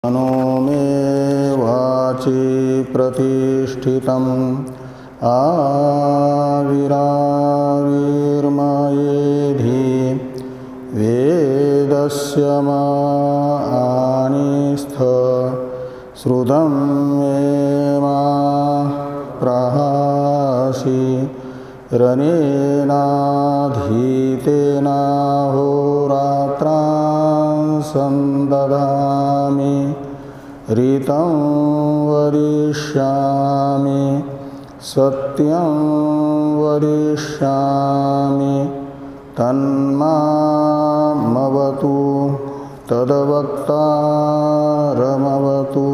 मनो मे वाचि प्रतिष्ठितम् आविराविर्मयेधि वेदस्य मानिस्थ श्रुतं मे मा प्रहासि रनेनाधीतेनाहोरात्रां सन्दधामि ऋतं वदिष्यामि सत्यं वदिष्यामि तन्मामवतु तद्वक्तारमवतु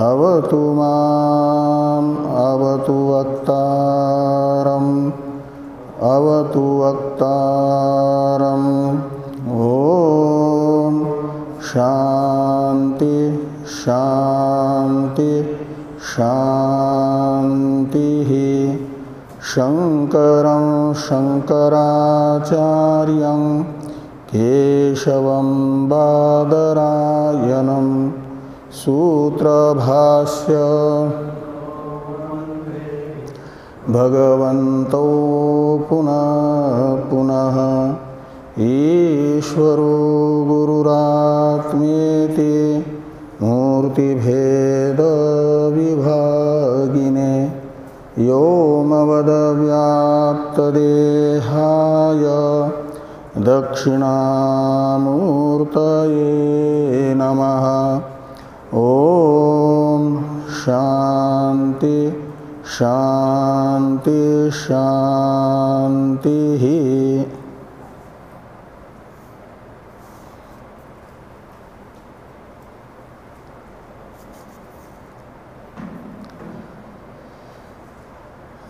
अवतु माम् अवतु वक्तारम् अवतु वक्तारम्। ॐ शान्ति शान्ति शान्तिः। शङ्करं शङ्कराचार्यं केशवं बादरायणं सूत्रभाष्य भगवन्तौ पुनः पुनः ईश्वरो गुरुरात्मेति मूर्तिभेदविभागिने व्योमवद्व्याप्तदेहाय दक्षिणामूर्तये नमः। ॐ शान्ति शान्ति शान्तिः।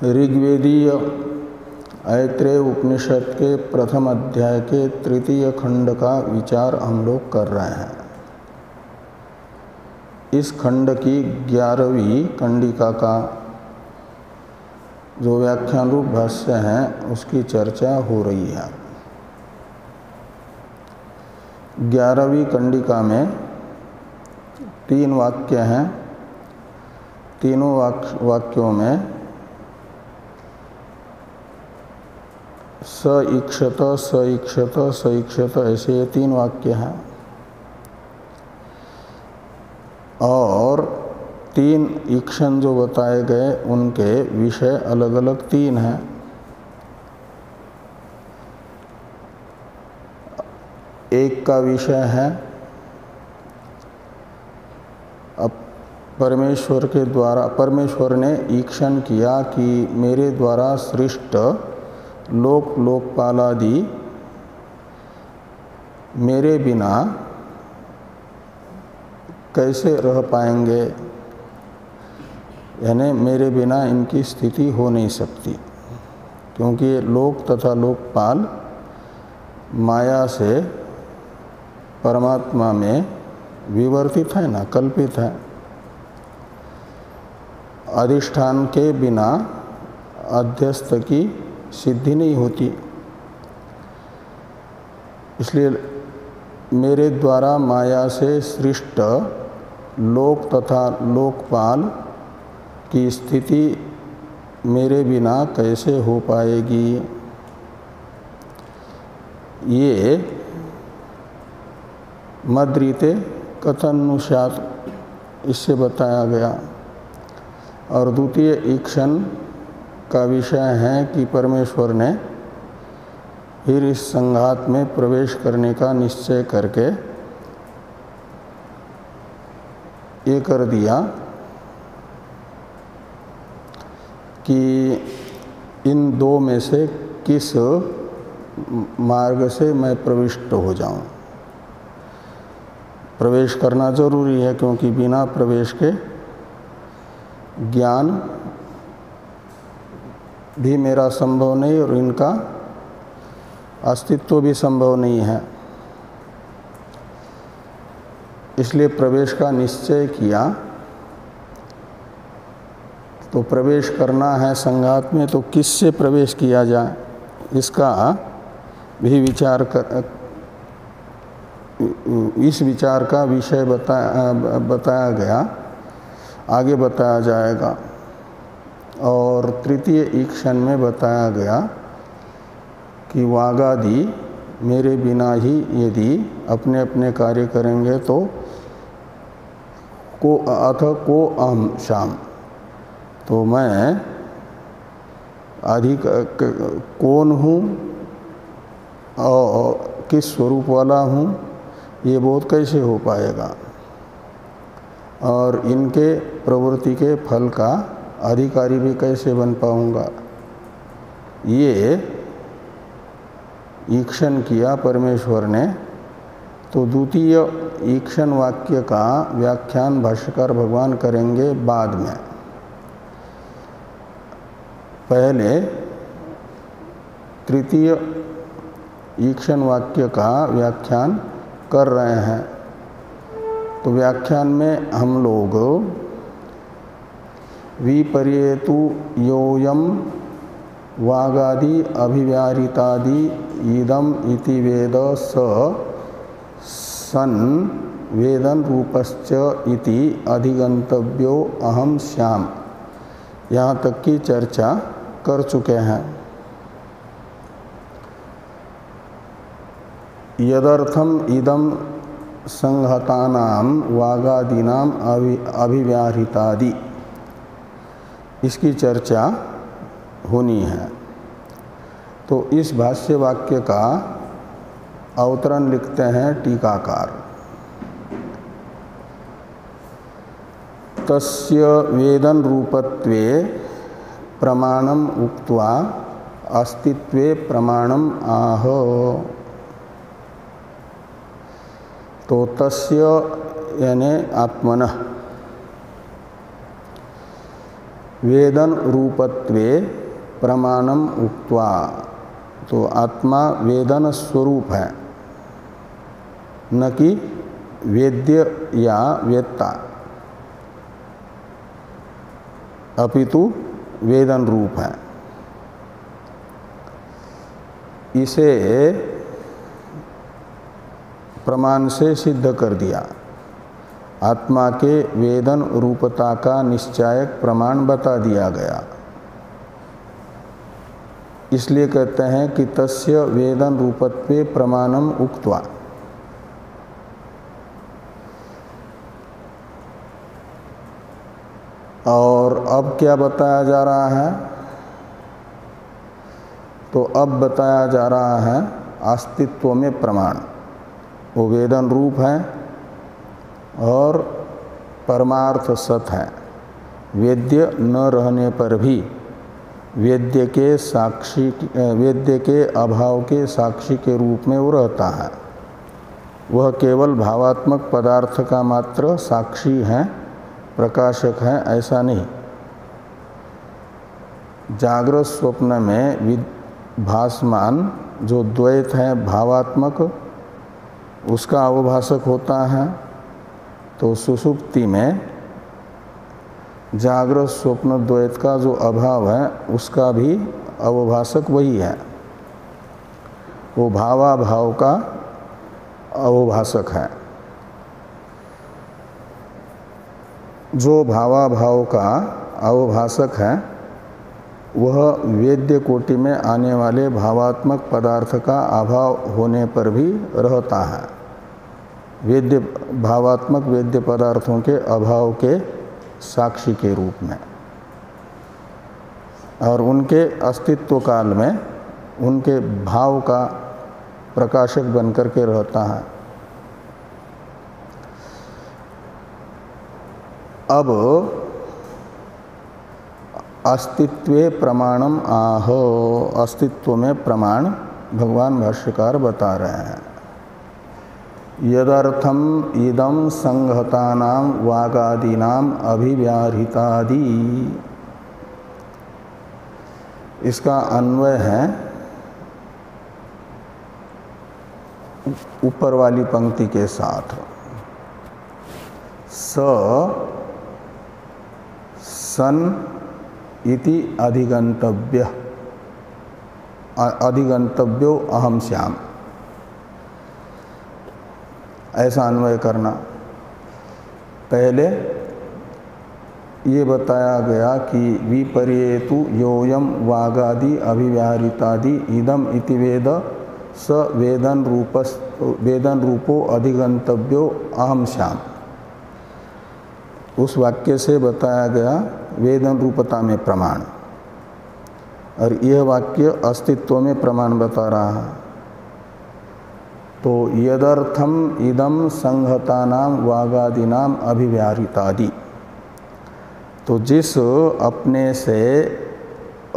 ऋग्वेदीय ऐत्रेय उपनिषद के प्रथम अध्याय के तृतीय खंड का विचार हम लोग कर रहे हैं। इस खंड की 11वीं कंडिका का जो व्याख्यान रूप भाष्य है उसकी चर्चा हो रही है। 11वीं कंडिका में 3 वाक्य हैं। तीनों वाक्यों में स इक्षत स इक्षत स इक्षत ऐसे ये 3 वाक्य हैं और 3 ईक्षण जो बताए गए उनके विषय अलग अलग 3 हैं। एक का विषय है अब परमेश्वर के द्वारा, परमेश्वर ने ईक्षण किया कि मेरे द्वारा सृष्ट लोक लोकपालादि मेरे बिना कैसे रह पाएंगे, यानी मेरे बिना इनकी स्थिति हो नहीं सकती, क्योंकि लोक तथा लोकपाल माया से परमात्मा में विवर्तित है ना, कल्पित है। अधिष्ठान के बिना अध्यस्त की सिद्धि नहीं होती। इसलिए मेरे द्वारा माया से सृष्ट लोक तथा लोकपाल की स्थिति मेरे बिना कैसे हो पाएगी, ये मद्रीते कथनुसात इससे बताया गया। और द्वितीय ईक्षण का विषय है कि परमेश्वर ने फिर इस संघात में प्रवेश करने का निश्चय करके ये कर दिया कि इन 2 में से किस मार्ग से मैं प्रविष्ट हो जाऊं। प्रवेश करना जरूरी है, क्योंकि बिना प्रवेश के ज्ञान भी मेरा संभव नहीं और इनका अस्तित्व भी संभव नहीं है। इसलिए प्रवेश का निश्चय किया। तो प्रवेश करना है संघात में, तो किससे प्रवेश किया जाए इसका भी विचार इस विचार का विषय बताया गया, आगे बताया जाएगा। और तृतीय ईक्षण में बताया गया कि वागादि मेरे बिना ही यदि अपने अपने कार्य करेंगे तो को अहम श्याम, तो मैं अधिक कौन हूँ और किस स्वरूप वाला हूँ, ये बोध कैसे हो पाएगा, और इनके प्रवृत्ति के फल का अधिकारी भी कैसे बन पाऊँगा। ये ईक्षण किया परमेश्वर ने। तो द्वितीय ईक्षण वाक्य का व्याख्यान भाष्यकार भगवान करेंगे बाद में। पहले तृतीय ईक्षण वाक्य का व्याख्यान कर रहे हैं। तो व्याख्यान में हम लोग विपर्येतु योयम वागादि अभिव्याहृतादि इदम इति वेद सन वेदन रूपश्च इति अधिगंतव्यो अहम श्याम, यहाँ तक की चर्चा कर चुके हैं। यदर्थम इदम संहतानाम वागादीनाम अभिव्याहृतादि, इसकी चर्चा होनी है। तो इस भाष्य वाक्य का अवतरण लिखते हैं टीकाकार। तस्य वेदन रूपत्वे प्रमाणम उक्त्वा अस्तित्वे प्रमाणम आह। तो तस्य यानी आत्मनः वेदन रूपत्वे प्रमाणम उक्त्वा, तो आत्मा वेदन स्वरूप है, न कि वेद्य या वेत्ता, अपितु वेदन रूप है। इसे प्रमाण से सिद्ध कर दिया। आत्मा के वेदन रूपता का निश्चायक प्रमाण बता दिया गया। इसलिए कहते हैं कि तस्य वेदन रूपत्वे प्रमाणम उक्त्वा। और अब क्या बताया जा रहा है? तो अब बताया जा रहा है अस्तित्व में प्रमाण। वो वेदन रूप है और परमार्थ सत है। वेद्य न रहने पर भी वेद्य के अभाव के साक्षी के रूप में वो रहता है। वह केवल भावात्मक पदार्थ का मात्र साक्षी है, प्रकाशक है, ऐसा नहीं। जागृत स्वप्न में भासमान जो द्वैत है भावात्मक, उसका अवभाषक होता है। तो सुषुप्ति में जागृत स्वप्न द्वैत का जो अभाव है उसका भी अवभाषक वही है। वो भावाभाव का अवभाषक है। जो भावाभाव का अवभाषक है वह वेद्य कोटि में आने वाले भावात्मक पदार्थ का अभाव होने पर भी रहता है। वेद्य भावात्मक वेद्य पदार्थों के अभाव के साक्षी के रूप में, और उनके अस्तित्व काल में उनके भाव का प्रकाशक बनकर के रहता है। अब अस्तित्वे प्रमाणम आह, अस्तित्व में प्रमाण भगवान भाष्यकार बता रहे हैं। यदर्थम इदम संहतानाम वागादीनाम अभिव्याहृतादि, इसका अन्वय है ऊपर वाली पंक्ति के साथ। सन इति अधिगंतव्य, अधिगंतव्यो अहम श्याम। ऐसा अन्वय करना। पहले ये बताया गया कि विपर्येतु योयम वागादि अभिव्याहृतादि इदम इति वेद स वेदन रूपो अधिगंतव्यो अहम श्याम। उस वाक्य से बताया गया वेदन रूपता में प्रमाण, और यह वाक्य अस्तित्व में प्रमाण बता रहा है। तो यदर्थम इदम संहतानाम वागादीनाम अभिव्याहृतादि, तो जिस अपने से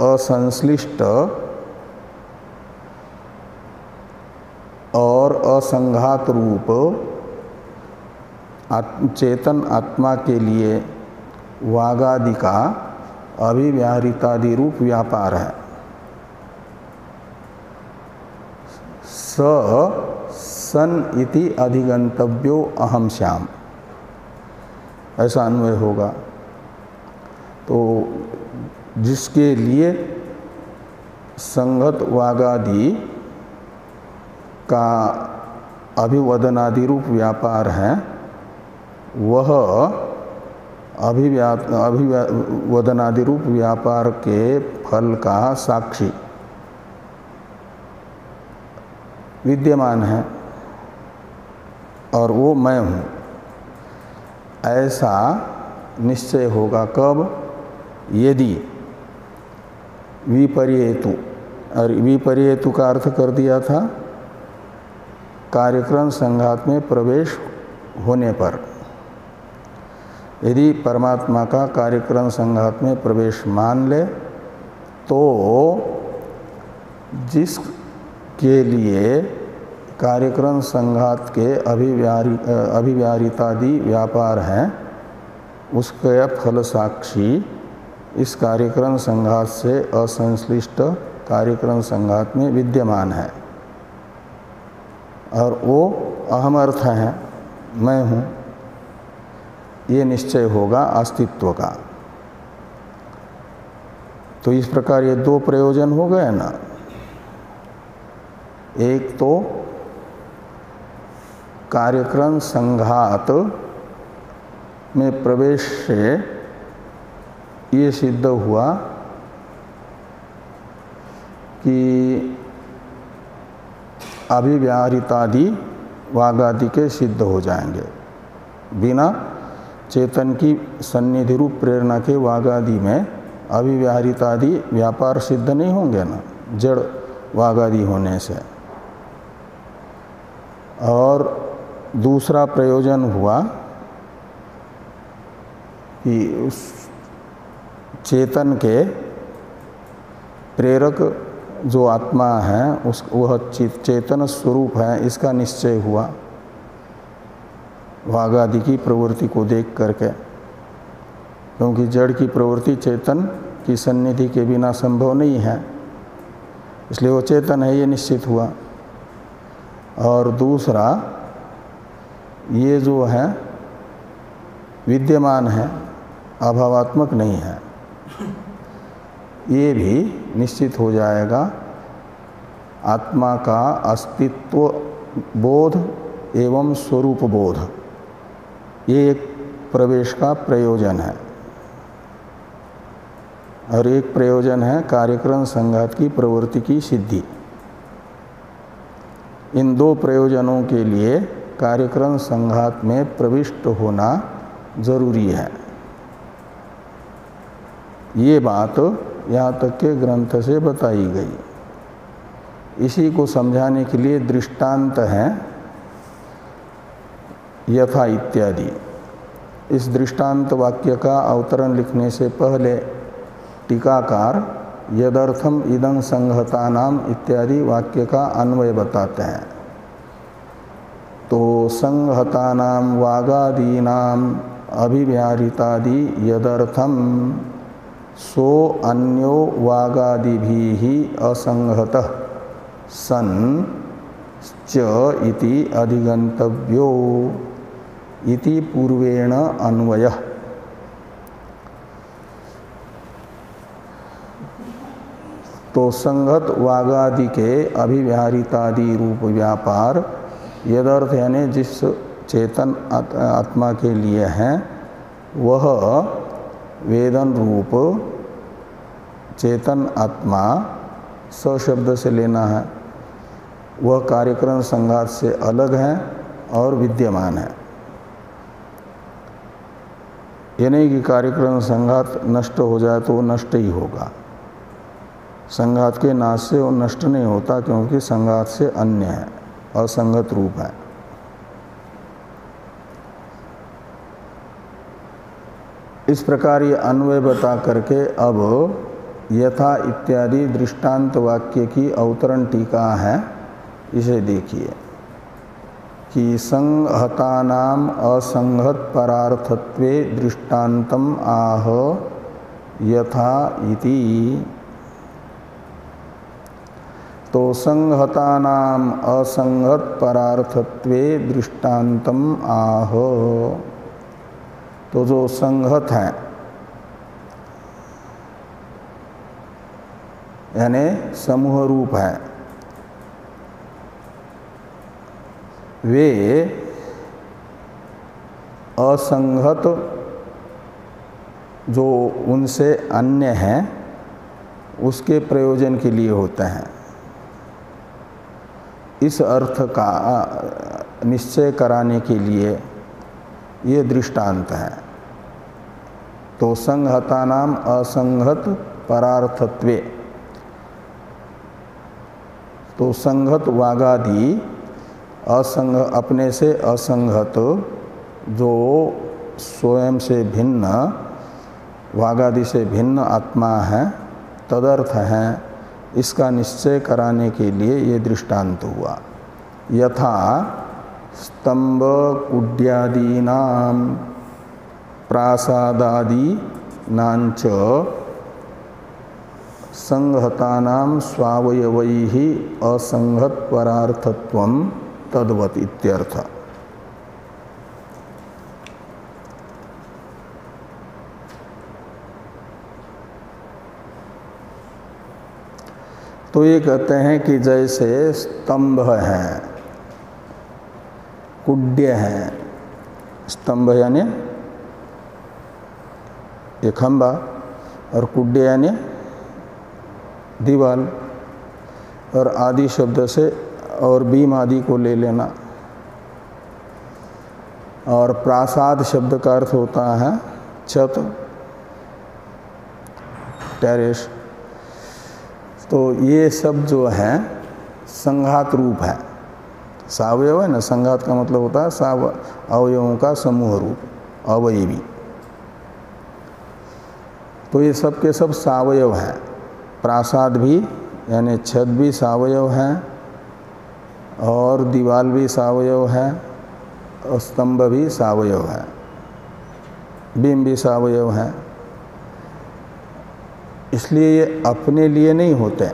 असंश्लिष्ट और असंघात रूप चेतन आत्मा के लिए वागादि का अभिव्याहृतादि रूप व्यापार है, सन इति अधिगंतव्यो अहम श्याम, ऐसा अन्वय होगा। तो जिसके लिए संगत वागादि का अभिवदनादि रूप व्यापार है, वह अभिवदनादि रूप व्यापार के फल का साक्षी विद्यमान है, और वो मैं हूँ, ऐसा निश्चय होगा। कब? यदि विपर्येतु, और विपर्येतु का अर्थ कर दिया था कार्यक्रम संघात में प्रवेश होने पर। यदि परमात्मा का कार्यक्रम संघात में प्रवेश मान ले, तो जिसके लिए कार्यक्रम संघात के अभिव्याहृतादि व्यापार हैं, उसका फल साक्षी इस कार्यक्रम संघात से असंश्लिष्ट कार्यक्रम संघात में विद्यमान है, और वो अहम अर्थ है, मैं हूँ, ये निश्चय होगा अस्तित्व का। तो इस प्रकार ये दो प्रयोजन हो गए ना। एक तो कार्यक्रम संघात में प्रवेश से ये सिद्ध हुआ कि अभिव्याहृतादि वागादि के सिद्ध हो जाएंगे। बिना चेतन की सन्निधि रूप प्रेरणा के वागादि में अभिव्याहृतादि व्यापार सिद्ध नहीं होंगे ना, जड़ वागादि होने से। और दूसरा प्रयोजन हुआ कि उस चेतन के प्रेरक जो आत्मा है, उस वह चेतन स्वरूप है, इसका निश्चय हुआ वागादि की प्रवृत्ति को देख करके, क्योंकि जड़ की प्रवृत्ति चेतन की सन्निधि के बिना संभव नहीं है, इसलिए वो चेतन है, ये निश्चित हुआ। और दूसरा, ये जो है विद्यमान है, अभावात्मक नहीं है, ये भी निश्चित हो जाएगा। आत्मा का अस्तित्व बोध एवं स्वरूप बोध, ये एक प्रवेश का प्रयोजन है, और एक प्रयोजन है कार्यक्रम संघात की प्रवृत्ति की सिद्धि। इन दो प्रयोजनों के लिए कार्यक्रम संघात में प्रविष्ट होना जरूरी है। ये बात यहाँ तक के ग्रंथ से बताई गई। इसी को समझाने के लिए दृष्टांत हैं यथा इत्यादि। इस दृष्टांत वाक्य का अवतरण लिखने से पहले टीकाकार यदर्थम इदं संहतानाम इत्यादि वाक्य का अन्वय बताते हैं। तो संहतानाम वागादीनाम अभिव्याहृतादि यदर्थम सो अन्यो वागादिभिः असंहतः सन च इति अधिगंतव्यो इति पूर्वेण अन्वयः। तो संगत वागादि के अभिव्याहृतादि रूप व्यापार यदर्थ यानी जिस चेतन आत्मा के लिए हैं वह वेदन रूप चेतन आत्मा स शब्द से लेना है, वह कार्यक्रम संघात से अलग है और विद्यमान है। ये नहीं कि कार्यक्रम संघात नष्ट हो जाए तो वो नष्ट ही होगा। संघात के नाश से वो नष्ट नहीं होता, क्योंकि संघात से अन्य है, असंगत रूप है। इस प्रकार ये अन्वय बता करके अब यथा इत्यादि दृष्टांत वाक्य की अवतरण टीका है, इसे देखिए कि संहतानाम असंहत परार्थत्वे दृष्टांतम आह यथा इति। तो संहतानाम असंहत परार्थत्वे दृष्टांतम आह, तो जो संहत है यानी समूह रूप है, वे असंगत जो उनसे अन्य हैं उसके प्रयोजन के लिए होते हैं। इस अर्थ का निश्चय कराने के लिए ये दृष्टांत है। तो संहतानाम असंगत परार्थत्वे, तो संगत वागादि असंग अपने से असंगत जो स्वयं से भिन्न वागादि से भिन्न आत्मा है, तदर्थ है, इसका निश्चय कराने के लिए ये दृष्टांत हुआ। यथा स्तंभ कुड्यादीनां प्रासादादि नांच संहतानां स्वावयवैः असंगत परार्थत्वं तद्वत् इत्यर्थ। तो ये कहते हैं कि जैसे स्तंभ है, कुड्य है, स्तंभ यानी ये खंबा, और कुड्य यानी दीवाल, और आदि शब्द से और बीम आदि को ले लेना। और प्रासाद शब्द का अर्थ होता है छत, टेरेस। तो ये सब जो है संघात रूप है, सावयव है ना, संघात का मतलब होता है अवयवों का समूह रूप, अवयवी। तो ये सब के सब सावयव हैं। प्रासाद भी यानी छत भी सावयव है, और दीवाल भी सावयव है, और स्तंभ भी सावयव है, बीम भी सावयव है। इसलिए ये अपने लिए नहीं होते।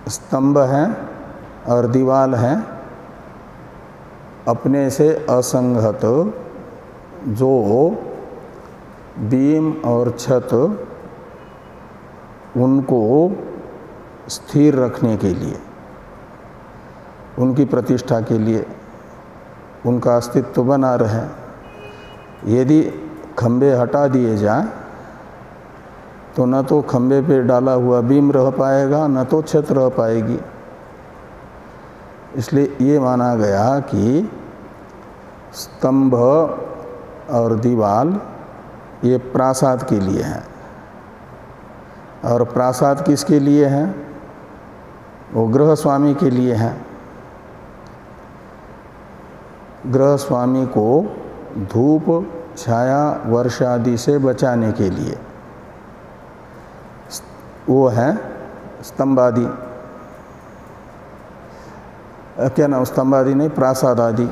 स्तंभ हैं और दीवाल हैं अपने से असंगत, जो बीम और छत उनको स्थिर रखने के लिए, उनकी प्रतिष्ठा के लिए, उनका अस्तित्व बना रहे। यदि खंबे हटा दिए जाएं तो न तो खंबे पे डाला हुआ बीम रह पाएगा, न तो छत रह पाएगी। इसलिए ये माना गया कि स्तंभ और दीवाल ये प्रासाद के लिए हैं। और प्रासाद किसके लिए हैं? वो गृह स्वामी के लिए हैं। गृह स्वामी को धूप छाया वर्षा आदि से बचाने के लिए वो है स्तंभ आदि, क्या नाम, स्तंभ आदि नहीं, प्रासाद आदि।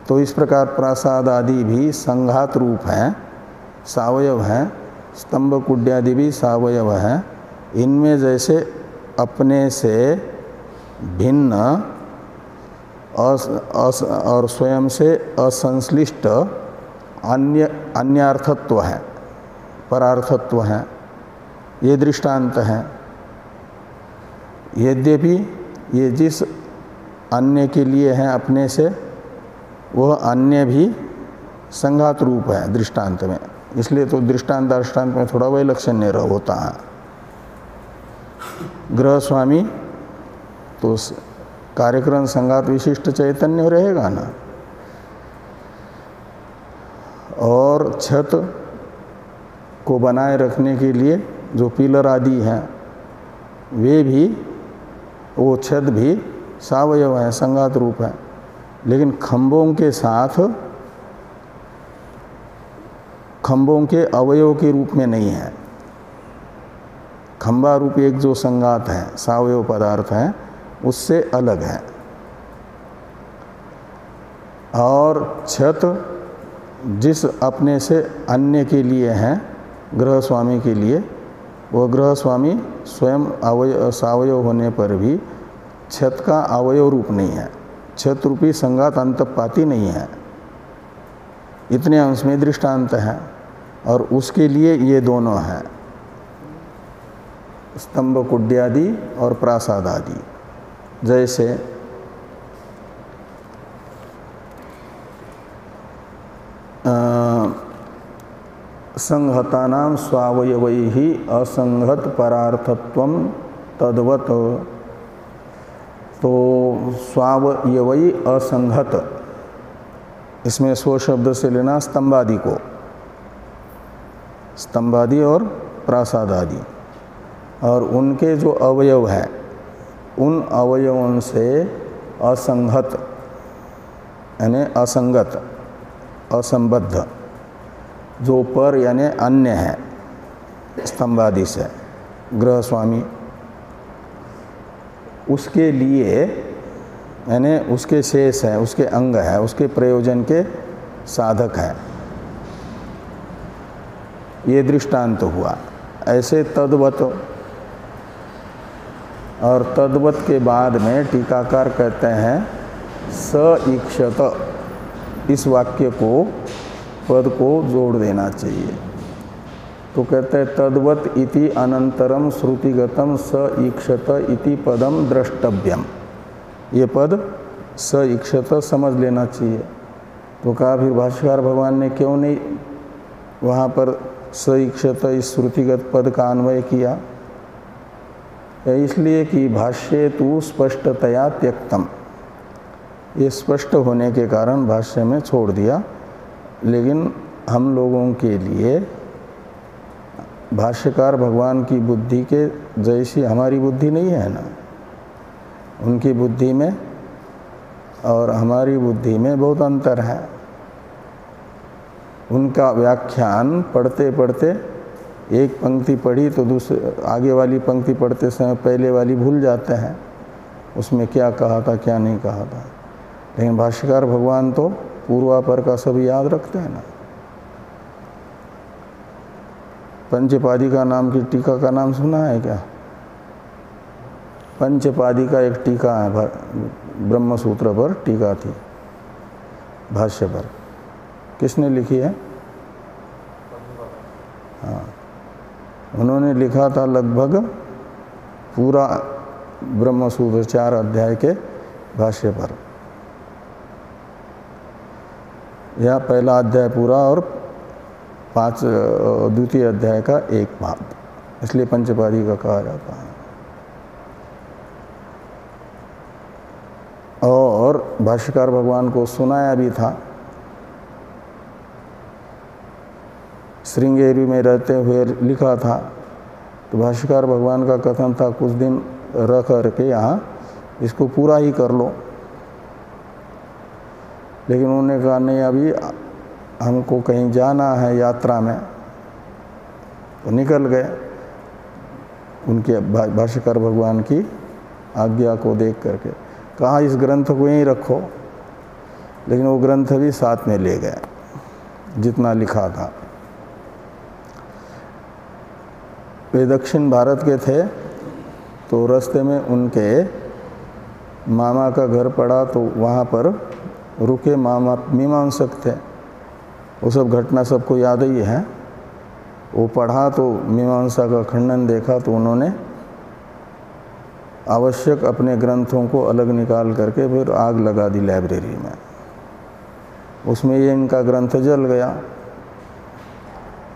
तो इस प्रकार प्रासाद आदि भी संघात रूप हैं, सावयव हैं। स्तंभ कुड्यादि भी सावयव हैं। इनमें जैसे अपने से भिन्न और स्वयं से असंश्लिष्ट अन्यार्थत्व है, परार्थत्व है, ये दृष्टांत है। यद्यपि ये जिस अन्य के लिए हैं अपने से वह अन्य भी संघात रूप है दृष्टांत में, इसलिए तो दृष्टांत दृष्टांत में थोड़ा वैलक्षण्य होता है। ग्रह स्वामी तो कार्यक्रम संघात विशिष्ट चैतन्य रहेगा ना, और छत को बनाए रखने के लिए जो पिलर आदि हैं वे भी, वो छत भी सावयव है, संघात रूप है, लेकिन खंभों के साथ खंभों के अवयव के रूप में नहीं है। खंभा रूप एक जो संघात है, सावयव पदार्थ है, उससे अलग है। और छत जिस अपने से अन्य के लिए है, ग्रह स्वामी के लिए, वह ग्रह स्वामी स्वयं सावयव होने पर भी छत का अवयव रूप नहीं है, छत रूपी संघात अंतपाती नहीं है। इतने अंश में दृष्टांत है, और उसके लिए ये दोनों हैं, स्तंभ कुड्यादि और प्रासाद आदि। जैसे संहतानां स्वावयवैः असंहत परार्थत्वं तद्वत्, तो स्वावयवै असंहत, इसमें स्व शब्द से लेना स्तंभादि को, स्तंभादि और प्रासाद आदि, और उनके जो अवयव है उन अवयवों से असंहत यानी असंगत, असंबद्ध, जो पर यानी अन्य है स्तंभादि से ग्रह स्वामी, उसके लिए यानी उसके शेष है, उसके अंग है, उसके प्रयोजन के साधक है, ये दृष्टांत हुआ। ऐसे तद्वत, और तद्वत के बाद में टीकाकार कहते हैं स ईक्षत, इस वाक्य को, पद को जोड़ देना चाहिए। तो कहते हैं तद्वत इति अनंतरम श्रुतिगतम स ईक्षत इति पदम द्रष्टव्यम, ये पद स ईक्षत समझ लेना चाहिए। तो कहा फिर भाष्यकार भगवान ने क्यों नहीं वहाँ पर स ईक्षत इस श्रुतिगत पद का अन्वय किया? इसलिए कि भाष्ये तु स्पष्टतया त्यक्तम, ये स्पष्ट होने के कारण भाष्य में छोड़ दिया। लेकिन हम लोगों के लिए भाष्यकार भगवान की बुद्धि के जैसी हमारी बुद्धि नहीं है ना, उनकी बुद्धि में और हमारी बुद्धि में बहुत अंतर है। उनका व्याख्यान पढ़ते पढ़ते एक पंक्ति पढ़ी तो दूसरे आगे वाली पंक्ति पढ़ते समय पहले वाली भूल जाते हैं, उसमें क्या कहा था क्या नहीं कहा था। लेकिन भाष्यकार भगवान तो पूर्वापर का सब याद रखते हैं ना। पंचपादिका नाम की टीका का नाम सुना है क्या? पंचपादिका एक टीका है, ब्रह्म सूत्र पर टीका थी, भाष्य पर। किसने लिखी है? हाँ, उन्होंने लिखा था लगभग पूरा ब्रह्म सूत्र 4 अध्याय के भाष्य पर, यह पहला अध्याय पूरा और 5 द्वितीय अध्याय का एक भाग, इसलिए पंचपादिका कहा जाता है। और भाष्यकार भगवान को सुनाया भी था। श्रृंगेरी में रहते हुए लिखा था, तो भाष्यकार भगवान का कथन था कुछ दिन रह कर के यहाँ इसको पूरा ही कर लो। लेकिन उन्होंने कहा नहीं, अभी हमको कहीं जाना है यात्रा में, तो निकल गए उनके भाष्यकार भगवान की आज्ञा को देख करके। कहा इस ग्रंथ को यहीं रखो, लेकिन वो ग्रंथ भी साथ में ले गए जितना लिखा था। वे दक्षिण भारत के थे, तो रास्ते में उनके मामा का घर पड़ा, तो वहाँ पर रुके। मामा मीमांसक थे, वो सब घटना सबको याद ही है। वो पढ़ा तो मीमांसा का खंडन देखा, तो उन्होंने आवश्यक अपने ग्रंथों को अलग निकाल करके फिर आग लगा दी लाइब्रेरी में। उसमें ये इनका ग्रंथ जल गया।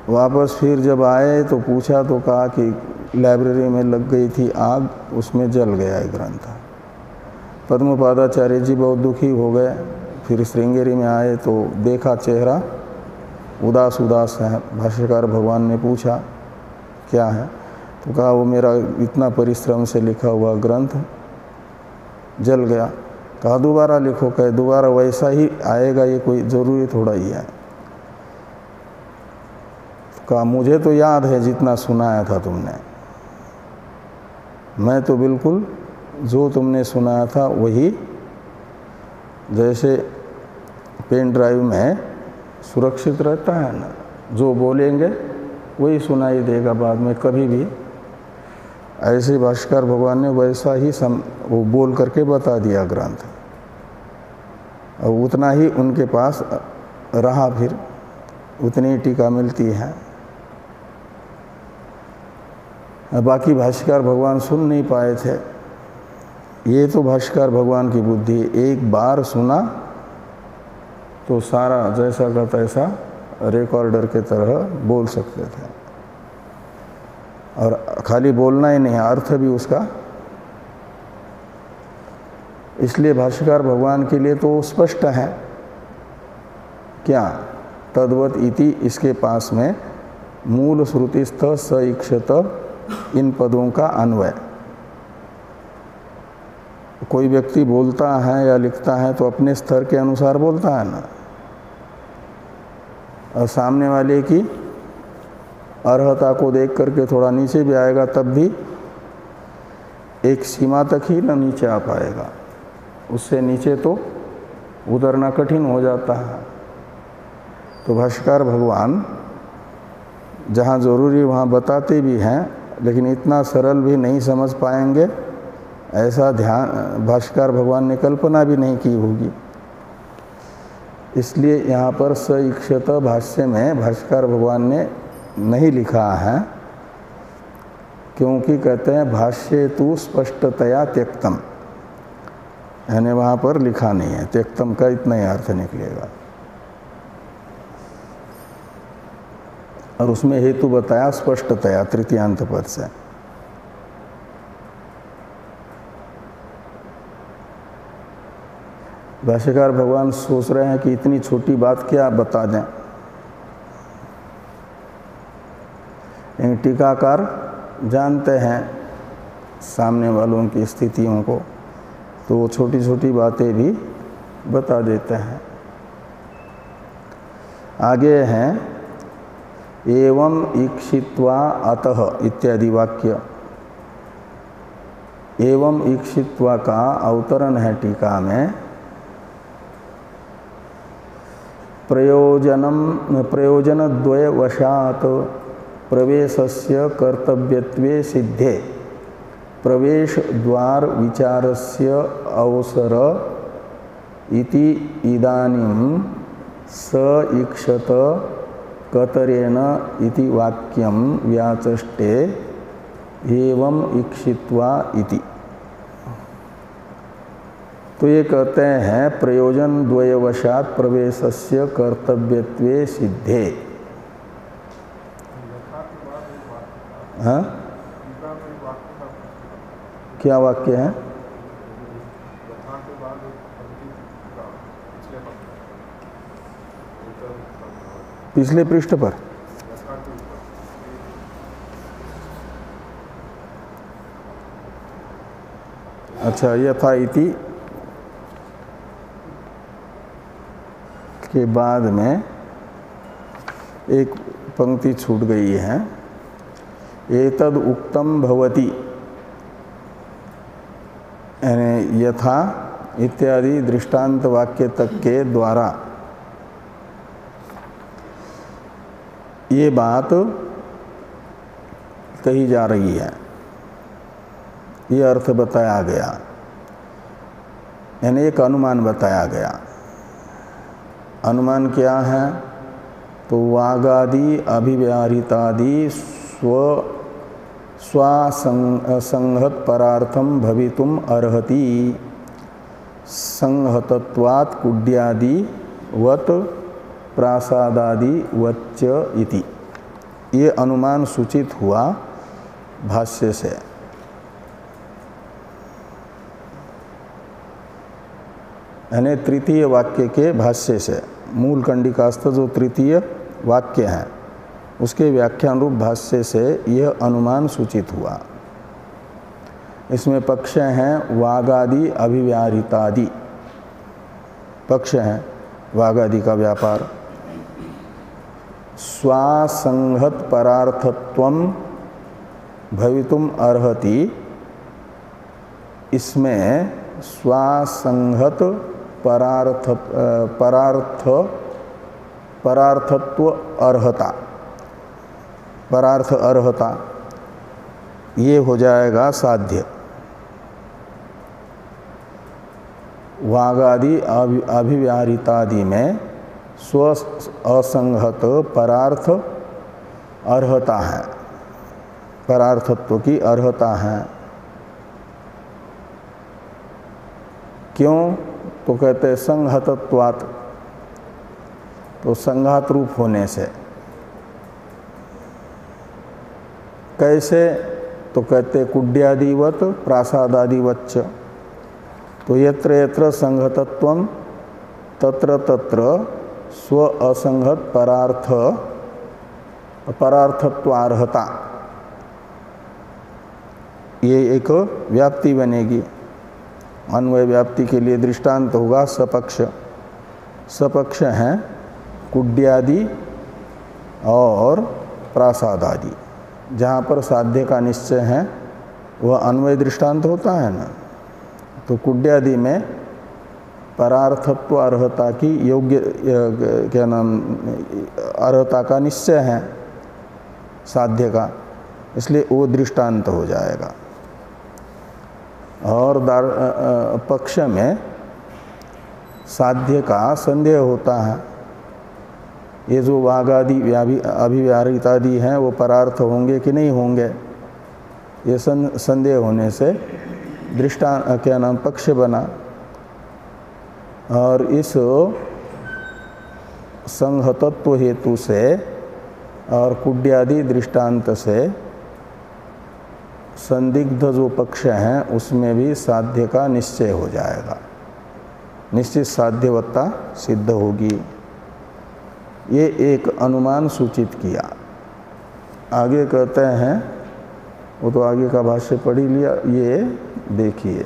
वापस फिर जब आए तो पूछा तो कहा कि लाइब्रेरी में लग गई थी आग, उसमें जल गया ये ग्रंथ। पद्मपादाचार्य जी बहुत दुखी हो गए। फिर श्रृंगेरी में आए तो देखा चेहरा उदास उदास है। भाष्यकार भगवान ने पूछा क्या है, तो कहा वो मेरा इतना परिश्रम से लिखा हुआ ग्रंथ जल गया। कहा दोबारा लिखो। कहे दोबारा वैसा ही आएगा, ये कोई ज़रूरी थोड़ा ही है। कहा मुझे तो याद है जितना सुनाया था तुमने, मैं तो बिल्कुल जो तुमने सुनाया था वही, जैसे पेन ड्राइव में सुरक्षित रहता है ना, जो बोलेंगे वही सुनाई देगा बाद में कभी भी। ऐसे भाष्यकार भगवान ने वैसा ही वो बोल करके बता दिया ग्रंथ, और उतना ही उनके पास रहा, फिर उतनी टीका मिलती है। बाकी भाष्यकार भगवान सुन नहीं पाए थे। ये तो भाष्यकार भगवान की बुद्धि, एक बार सुना तो सारा जैसा का तैसा रिकॉर्डर के तरह बोल सकते थे, और खाली बोलना ही नहीं, अर्थ भी उसका। इसलिए भाष्यकार भगवान के लिए तो स्पष्ट है क्या, तद्वत इति, इसके पास में मूल श्रुतिस्थ स इक्षत इन पदों का अन्वय। कोई व्यक्ति बोलता है या लिखता है तो अपने स्तर के अनुसार बोलता है ना, और सामने वाले की अर्हता को देख करके थोड़ा नीचे भी आएगा तब भी एक सीमा तक ही न नीचे आ पाएगा, उससे नीचे तो उतरना कठिन हो जाता है। तो भाष्यकार भगवान जहाँ ज़रूरी वहाँ बताते भी हैं, लेकिन इतना सरल भी नहीं समझ पाएंगे ऐसा ध्यान भाष्यकार भगवान ने कल्पना भी नहीं की होगी। इसलिए यहाँ पर स इक्षत भाष्य में भाष्यकार भगवान ने नहीं लिखा है, क्योंकि कहते हैं भाष्ये तु स्पष्टतया त्यक्तम, यानी वहाँ पर लिखा नहीं है। त्यक्तम का इतना ही अर्थ निकलेगा, और उसमें हेतु बताया स्पष्टतया तृतीयांत पद से। भाष्यकार भगवान सोच रहे हैं कि इतनी छोटी बात क्या बता दें, लेकिन टीकाकार जानते हैं सामने वालों की स्थितियों को, तो वो छोटी छोटी बातें भी बता देते हैं। आगे हैं एवं ईक्षित्वा अतः इत्यादि वाक्य। एवं ईक्षित्वा का अवतरण है टीका में, प्रयोजनद्वय वशात प्रवेशस्य कर्तव्यत्वे सिद्धे प्रवेश द्वार विचारस्य अवसर इति इदानीं स इक्षत कतरेण इति वाक्यं व्याचष्टे एवं इक्षित्वा इति। तो ये कहते हैं प्रयोजन द्वयवशात प्रवेशस्य कर्तव्यत्वे सिद्धे। हाँ, क्या वाक्य है? पिछले पृष्ठ पर अच्छा, यथा इति के बाद में एक पंक्ति छूट गई है, एतद उक्तम भवति, यानी यथा इत्यादि दृष्टांत वाक्य तक के द्वारा ये बात कही जा रही है, ये अर्थ बताया गया, यानी एक अनुमान बताया गया। अनुमान क्या है? तो वागादि अभिव्याहृतादि स्वसंहत परार्थम भवितुम अर्हति, संहतत्वात् कुड्यादि वत प्रासादादि वच्च इति, ये अनुमान सूचित हुआ भाष्य से। यानी तृतीय वाक्य के भाष्य से, मूल कंडिकास्थ जो तृतीय वाक्य है उसके व्याख्यान रूप भाष्य से यह अनुमान सूचित हुआ। इसमें पक्ष हैं वागादि अभिव्याहृतादि, पक्ष हैं वागादि का व्यापार। स्वासंहत परार्थत्वम भवितुम अर्हति, इसमें स्वासंहत परार्थत्व अर्हता, परार्थ अर्हता, ये हो जाएगा साध्य। वागादि अभिव्याहृतादि में स्व असंगत परार्थ अर्हता है, परार्थत्व की अर्हता है। क्यों? तो कहते हैं संहतत्वात्, तो संघात रूप होने से। कैसे? तो कहते कुड्यादिवत प्रासादादिवच्च, तो यत्र यत्र संहतत्वम तत्र तत्र स्व असंगत परार्थत्वार्हता, ये एक व्याप्ति बनेगी। अन्वय व्याप्ति के लिए दृष्टांत होगा सपक्ष। सपक्ष हैं कुड्यादि और प्रासादादि, जहाँ पर साध्य का निश्चय है वह अन्वय दृष्टांत होता है ना। तो कुड्यादि में परार्थत्व अर्हता की योग्य क्या नाम अर्हता का निश्चय है साध्य का, इसलिए वो दृष्टांत हो जाएगा। और पक्ष में साध्य का संदेह होता है। ये जो वागादि अभिव्याहृतादि हैं वो परार्थ होंगे कि नहीं होंगे, ये संदेह होने से दृष्टांत क्या नाम पक्ष बना। और इस संहतत्व हेतु से और कुड्यादि दृष्टांत से संदिग्ध जो पक्ष हैं उसमें भी साध्य का निश्चय हो जाएगा, निश्चित साध्यवत्ता सिद्ध होगी। ये एक अनुमान सूचित किया। आगे कहते हैं, वो तो आगे का भाष्य पढ़ ही लिया, ये देखिए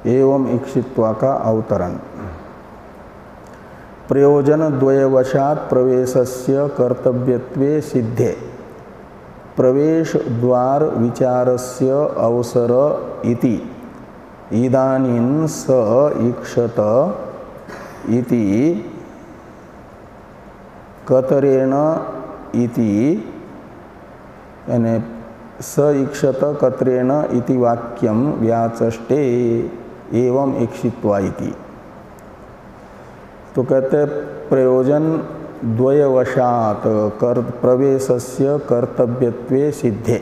एवं इक्षित्वा का अवतरण। प्रयोजन द्वयवशात् प्रवेशस्य कर्तव्यत्वे सिद्धे प्रवेश द्वार विचारस्य अवसर इति इदानीं स इक्षत इति कतरेण इति, यानी स इक्षत कतरेण इति वाक्यम व्याचष्टे एवं इक्षित्वा इति। तो कहते प्रयोजन द्वयवशात् प्रवेशस्य कर्तव्यत्वे सिद्धे,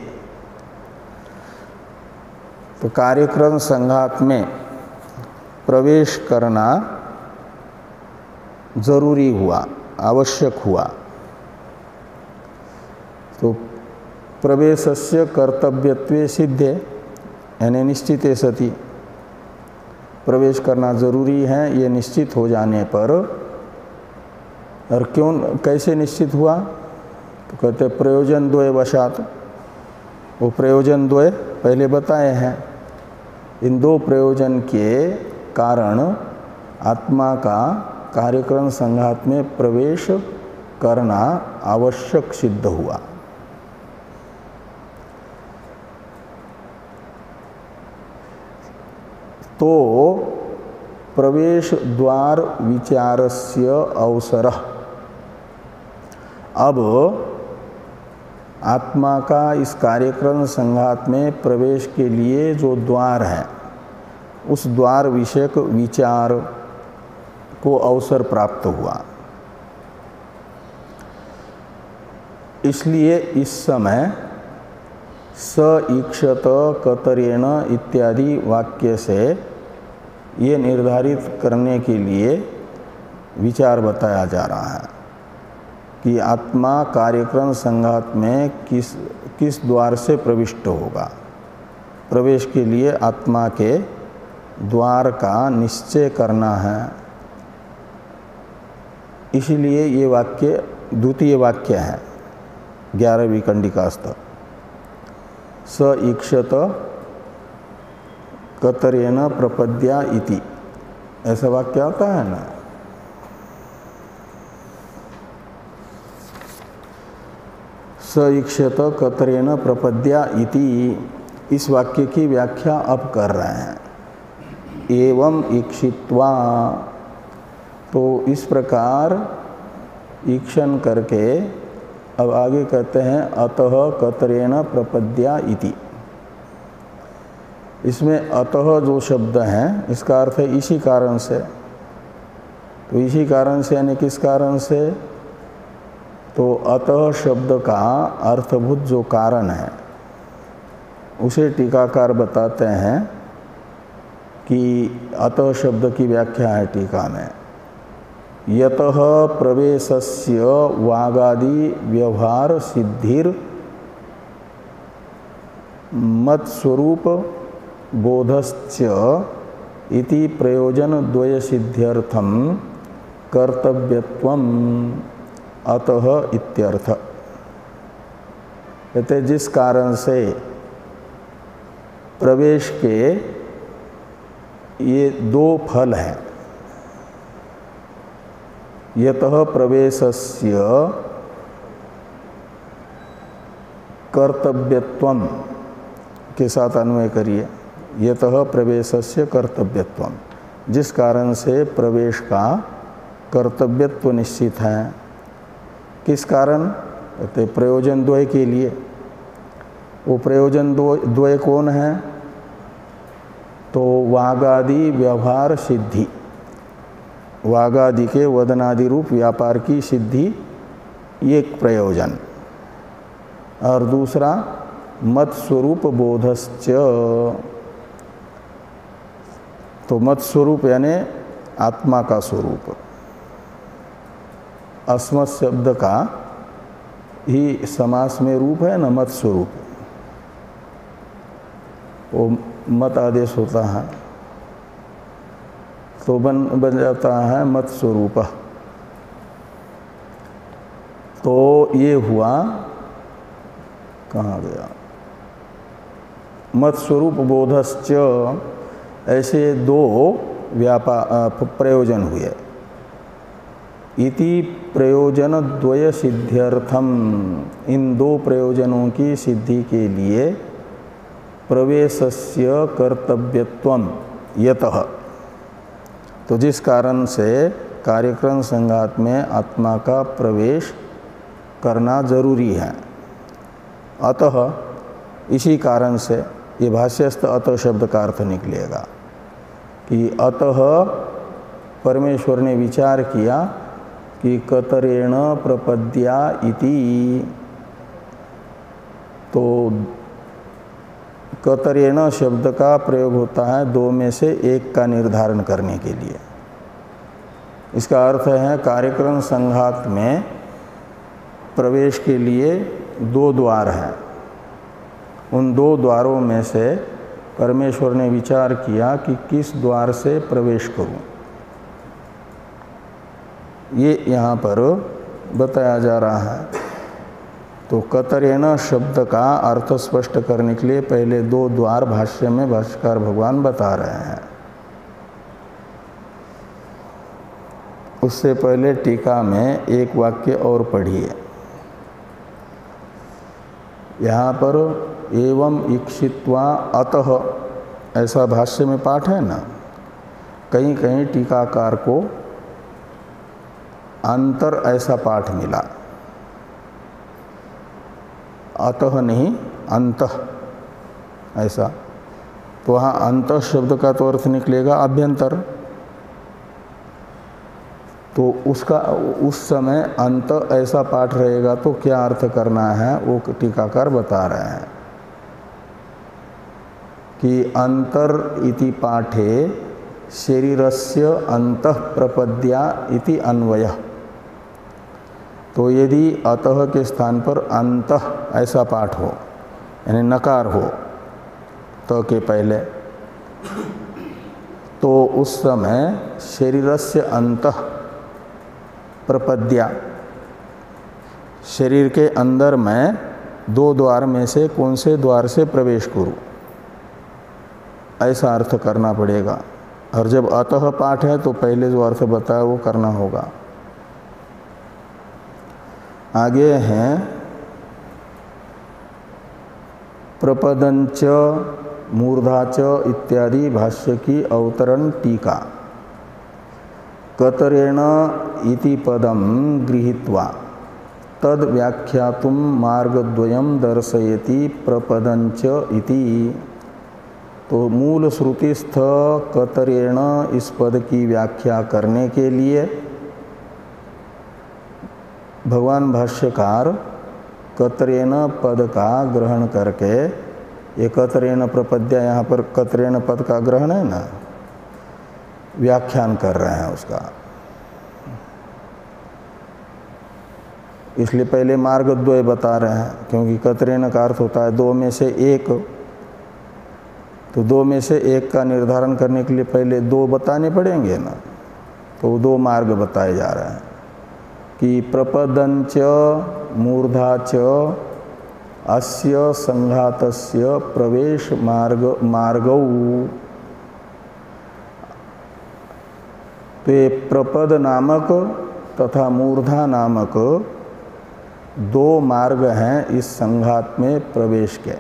तो कार्यक्रम संघात में प्रवेश करना जरूरी हुआ, आवश्यक हुआ। तो प्रवेशस्य कर्तव्यत्वे सिद्धे यानी निश्चिते सति, प्रवेश करना जरूरी है ये निश्चित हो जाने पर। और क्यों, कैसे निश्चित हुआ? तो कहते प्रयोजन द्वय वशात, वो प्रयोजन द्वय पहले बताए हैं। इन दो प्रयोजन के कारण आत्मा का कार्यक्रम संघात में प्रवेश करना आवश्यक सिद्ध हुआ। तो प्रवेश द्वार विचारस्य अवसरः, अब आत्मा का इस कार्यक्रम संघात में प्रवेश के लिए जो द्वार है उस द्वार विषयक विचार को अवसर प्राप्त हुआ। इसलिए इस समय स ईक्षत कतरेण इत्यादि वाक्य से ये निर्धारित करने के लिए विचार बताया जा रहा है कि आत्मा कार्यक्रम संघात में किस द्वार से प्रविष्ट होगा। प्रवेश के लिए आत्मा के द्वार का निश्चय करना है। इसलिए ये वाक्य द्वितीय वाक्य है 11वीं कंडिकास्थ। स ईक्षत कतरेण प्रपद्या इति, ऐसा वाक्य आता है ना। स ईक्षत कतरेण प्रपद्या इति, इस वाक्य की व्याख्या अब कर रहे हैं। एवं ईक्षित्वा, तो इस प्रकार ईक्षण करके अब आगे कहते हैं अतः कतरेण प्रपद्या इति। इसमें अतः जो शब्द है इसका अर्थ है इसी कारण से। तो इसी कारण से यानी किस कारण से? तो अतः शब्द का अर्थभूत जो कारण है उसे टीकाकार बताते हैं कि अतः शब्द की व्याख्या है टीका में, यतः प्रवेशस्य वागादि व्यवहार सिद्धिर मत्स्वरूप बोधस्य इति प्रयोजन द्वय सिद्ध्यर्थम कर्तव्यत्वम अतः इत्यर्थ। कहते जिस कारण से प्रवेश के ये दो फल हैं, यतः प्रवेशस्य कर्तव्यत्वम के साथ अन्वय करिए, यतः प्रवेशस्य कर्तव्यत्वम, जिस कारण से प्रवेश का कर्तव्यत्व निश्चित है। किस कारण? कहते प्रयोजन द्वय के लिए। वो प्रयोजन द्वय कौन है? तो वागादि व्यवहार सिद्धि, वागादि के वदनादि रूप व्यापार की सिद्धि एक प्रयोजन, और दूसरा मत स्वरूप बोधश्च। तो मत स्वरूप यानी आत्मा का स्वरूप। अस्मत् शब्द का ही समास में रूप है न मत स्वरूप, वो मत आदेश होता है तो बन जाता है मत स्वरूप। तो ये हुआ, कहाँ गया, मत स्वरूप बोधश्च, ऐसे दो प्रयोजन हुए। इति प्रयोजन द्वय सिद्ध्यर्थम, इन दो प्रयोजनों की सिद्धि के लिए प्रवेशस्य कर्तव्यत्वम यतः, तो जिस कारण से कार्यक्रम संघात में आत्मा का प्रवेश करना जरूरी है, अतः इसी कारण से ये भाष्यस्थ अतः शब्द का अर्थ निकलेगा कि अतः परमेश्वर ने विचार किया कि कतरेण प्रपद्या इति। तो कतरेण शब्द का प्रयोग होता है दो में से एक का निर्धारण करने के लिए। इसका अर्थ है कार्यक्रम संघात में प्रवेश के लिए दो द्वार हैं, उन दो द्वारों में से परमेश्वर ने विचार किया कि किस द्वार से प्रवेश करूं। ये यहाँ पर बताया जा रहा है। तो कतरेण शब्द का अर्थ स्पष्ट करने के लिए पहले दो द्वार भाष्य में भाष्यकार भगवान बता रहे हैं। उससे पहले टीका में एक वाक्य और पढ़िए। यहाँ पर एवं ईक्षित्वा अतः, ऐसा भाष्य में पाठ है ना। कहीं कहीं टीकाकार को अंतर ऐसा पाठ मिला, अतः नहीं अंतः ऐसा। तो वहाँ अंतः शब्द का तो अर्थ निकलेगा अभ्यंतर। तो उसका उस समय अंत ऐसा पाठ रहेगा तो क्या अर्थ करना है वो टीकाकार बता रहे हैं कि अंतर इति पाठे शरीरस्य अंतः प्रपद्या इति अन्वयः। तो यदि अतः के स्थान पर अंतः ऐसा पाठ हो, यानी नकार हो त के पहले, तो उस समय शरीरस्य अंतः प्रपद्या, शरीर के अंदर मैं दो द्वार में से कौन से द्वार से प्रवेश करूं, ऐसा अर्थ करना पड़ेगा। और जब अतः पाठ है तो पहले जो अर्थ बताया वो करना होगा। आगे हैं प्रपदंच मूर्धाच इत्यादि भाष्य की अवतरण टीका। कतरेण इति पदम गृहीत्वा तद व्याख्यातुम मार्गद्वयम दर्शयति प्रपदंच इति। तो मूल श्रुतिस्थ कतरेण इस पद की व्याख्या करने के लिए भगवान भाष्यकार कतरेण पद का ग्रहण करके, ये कतरेण प्रपद्या, यहाँ पर कतरेण पद का ग्रहण है ना, व्याख्यान कर रहे हैं उसका। इसलिए पहले मार्गद्वय बता रहे हैं, क्योंकि कतरेण का अर्थ होता है दो में से एक। तो दो में से एक का निर्धारण करने के लिए पहले दो बताने पड़ेंगे ना, तो दो मार्ग बताए जा रहे हैं कि प्रपदंच मूर्धाच अस्य संघातस्य प्रवेश मार्गौ। तो ये प्रपद नामक तथा मूर्धा नामक दो मार्ग हैं इस संघात में प्रवेश के।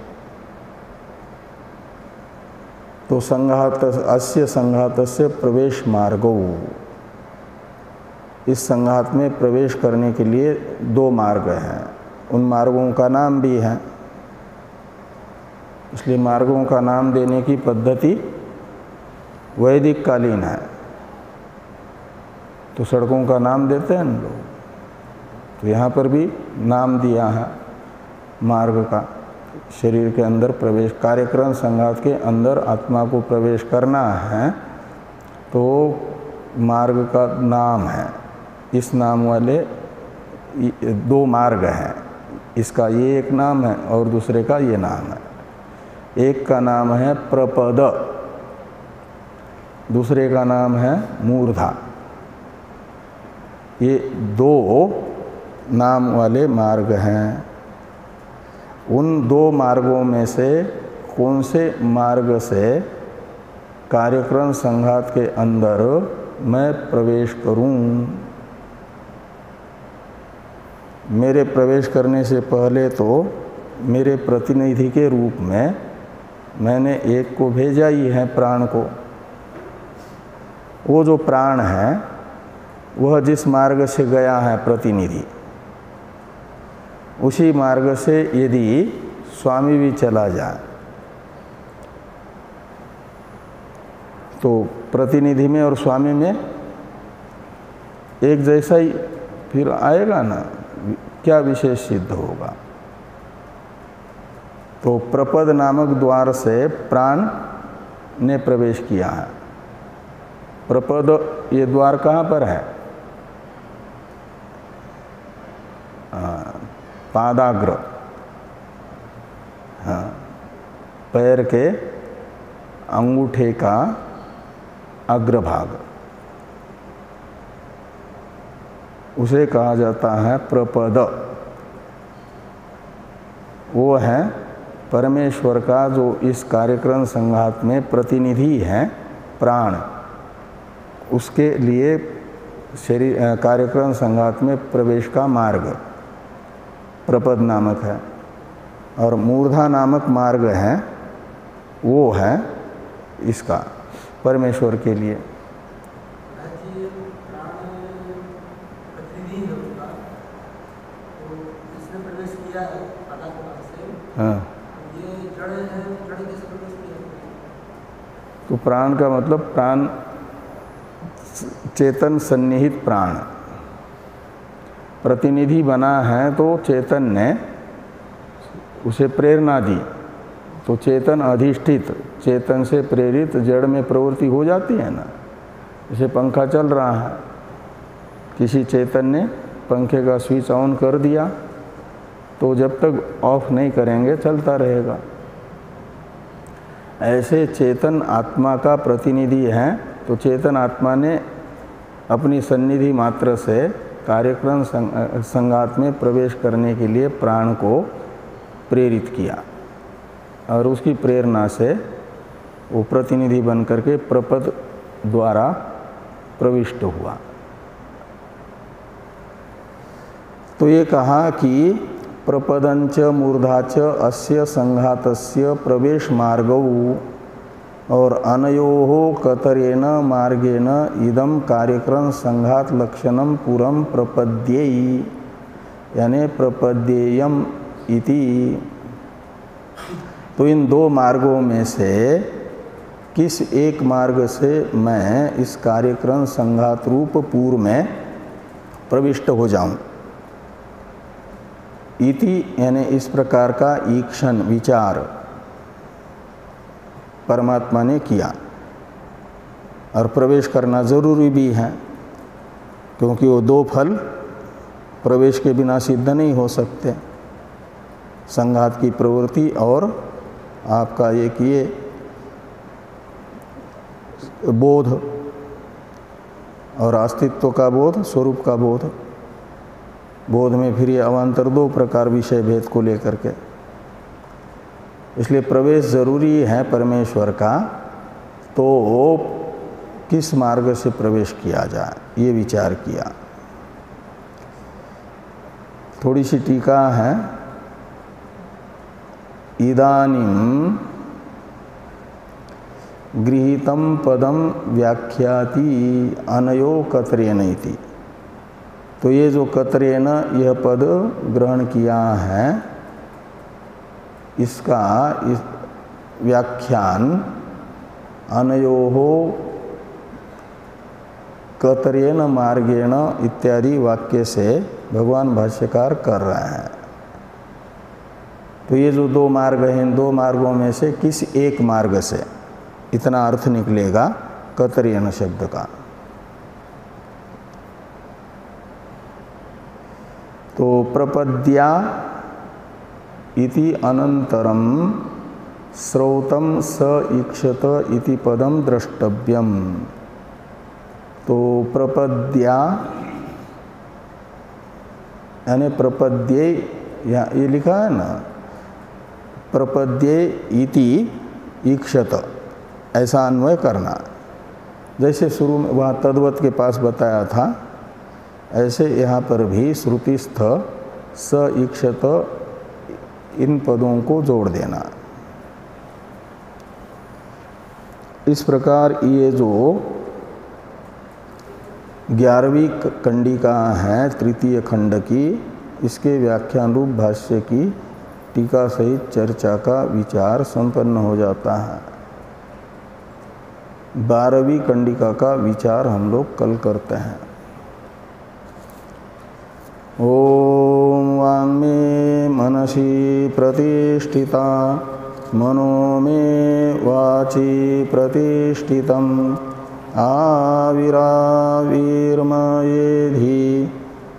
तो संघात अस्य संघातस्य प्रवेश मार्गौ, इस संघात में प्रवेश करने के लिए दो मार्ग हैं, उन मार्गों का नाम भी है। इसलिए मार्गों का नाम देने की पद्धति वैदिक कालीन है। तो सड़कों का नाम देते हैं लोग, तो यहाँ पर भी नाम दिया है मार्ग का। शरीर के अंदर प्रवेश, कार्यक्रम संघात के अंदर आत्मा को प्रवेश करना है तो मार्ग का नाम है। इस नाम वाले दो मार्ग हैं, इसका ये एक नाम है और दूसरे का ये नाम है। एक का नाम है प्रपद, दूसरे का नाम है मूर्धा। ये दो नाम वाले मार्ग हैं। उन दो मार्गों में से कौन से मार्ग से कार्यक्रम संघात के अंदर मैं प्रवेश करूं? मेरे प्रवेश करने से पहले तो मेरे प्रतिनिधि के रूप में मैंने एक को भेजा ही है, प्राण को। वो जो प्राण है वह जिस मार्ग से गया है प्रतिनिधि, उसी मार्ग से यदि स्वामी भी चला जाए तो प्रतिनिधि में और स्वामी में एक जैसा ही फिर आएगा ना, क्या विशेष सिद्ध होगा? तो प्रपद नामक द्वार से प्राण ने प्रवेश किया है। प्रपद ये द्वार कहाँ पर है? पादाग्र, हाँ, पैर के अंगूठे का अग्रभाग, उसे कहा जाता है प्रपद। वो है परमेश्वर का जो इस कार्यक्रम संघात में प्रतिनिधि है प्राण, उसके लिए शरीर कार्यक्रम संघात में प्रवेश का मार्ग प्रपद नामक है। और मूर्धा नामक मार्ग है, वो है इसका परमेश्वर के लिए। हाँ, तो प्राण का मतलब प्राण चेतन सन्निहित प्राण, प्रतिनिधि बना है तो चेतन ने उसे प्रेरणा दी, तो चेतन अधिष्ठित, चेतन से प्रेरित जड़ में प्रवृत्ति हो जाती है ना। जैसे पंखा चल रहा है, किसी चेतन ने पंखे का स्विच ऑन कर दिया तो जब तक ऑफ नहीं करेंगे चलता रहेगा। ऐसे चेतन आत्मा का प्रतिनिधि है, तो चेतन आत्मा ने अपनी सन्निधि मात्र से कार्यक्रम संघात में प्रवेश करने के लिए प्राण को प्रेरित किया और उसकी प्रेरणा से वो प्रतिनिधि बन करके प्रपद द्वारा प्रविष्ट हुआ। तो ये कहा कि प्रपदंच मूर्धाच अस्य संघातस्य प्रवेश मार्गौ और अनयोः कतरेण मार्गेण इदम कार्यक्रम संघात लक्षणम पुरम प्रपद्येयी, यानी प्रपद्येयम इति। तो इन दो मार्गों में से किस एक मार्ग से मैं इस कार्यक्रम संघात रूप पूर्व में प्रविष्ट हो जाऊं, इति यानी इस प्रकार का ईक्षण विचार परमात्मा ने किया। और प्रवेश करना जरूरी भी है, क्योंकि वो दो फल प्रवेश के बिना सिद्ध नहीं हो सकते, संघात की प्रवृत्ति और आपका ये बोध और अस्तित्व का बोध, स्वरूप का बोध। बोध में फिर ये अवान्तर दो प्रकार विषय भेद को लेकर के, इसलिए प्रवेश जरूरी है परमेश्वर का। तो किस मार्ग से प्रवेश किया जाए, ये विचार किया। थोड़ी सी टीका है। इदानीं गृहीतम पदम व्याख्याति अनयो कतरेन इति। तो ये जो कतरेन यह पद ग्रहण किया है, इसका इस व्याख्यान अनयोः कतरेन मार्गेण इत्यादि वाक्य से भगवान भाष्यकार कर रहे हैं। तो ये जो दो मार्ग हैं, इन दो मार्गों में से किस एक मार्ग से, इतना अर्थ निकलेगा कतरेन शब्द का। तो प्रपद्या इति अनंतरम श्रौतम स ईक्षत इति पदम द्रष्टव्यम। तो प्रपद्या यानी प्रपद्ये, ये लिखा है ना, प्रपद्ये इति ईक्षत, ऐसा अन्वय करना। जैसे शुरू में वहाँ तद्वत के पास बताया था, ऐसे यहाँ पर भी श्रुतिस्थ स ईक्षत इन पदों को जोड़ देना। इस प्रकार ये जो 11वीं कंडिका है तृतीय खंड की, इसके व्याख्यान रूप भाष्य की टीका सहित चर्चा का विचार संपन्न हो जाता है। 12वीं कंडिका का विचार हम लोग कल करते हैं। ओम वाङ्मे मनसि प्रतिष्ठिता मनो मे वाचि प्रतिष्ठितम् आविराविर्मयेधि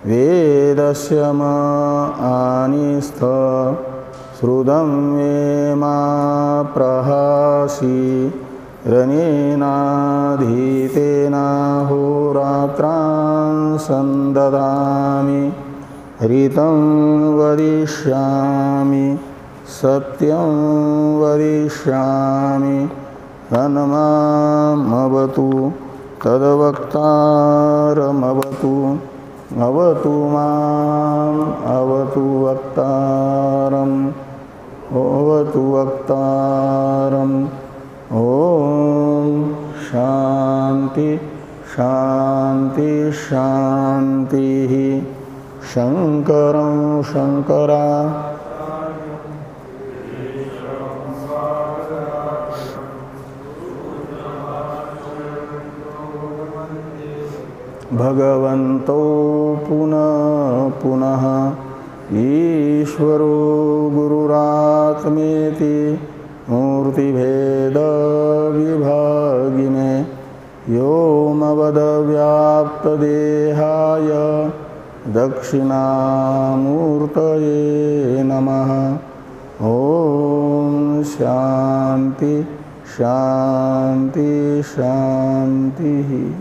वेदस्य म आनिस्थ श्रुतं मे मा प्रहासि रनेनाधीतेनाहोरात्रान् सन्ददामि ऋतं वदिष्यामि सत्यं वदिष्यामि तन्मामवतु तद्वक्तारमवतु अवतु माम् अवतु वक्तारम् अवतु वक्तारम्। ओम शांति शांति शांति। शंकरं शंकरा भगवन्तो पुनः पुनः ईश्वरो गुरुरात्मेति मूर्तिभेद विभागिने व्योमवद्व्याप्तदेहाय दक्षिणामूर्तये नमः। ओम शांति शांति शांति।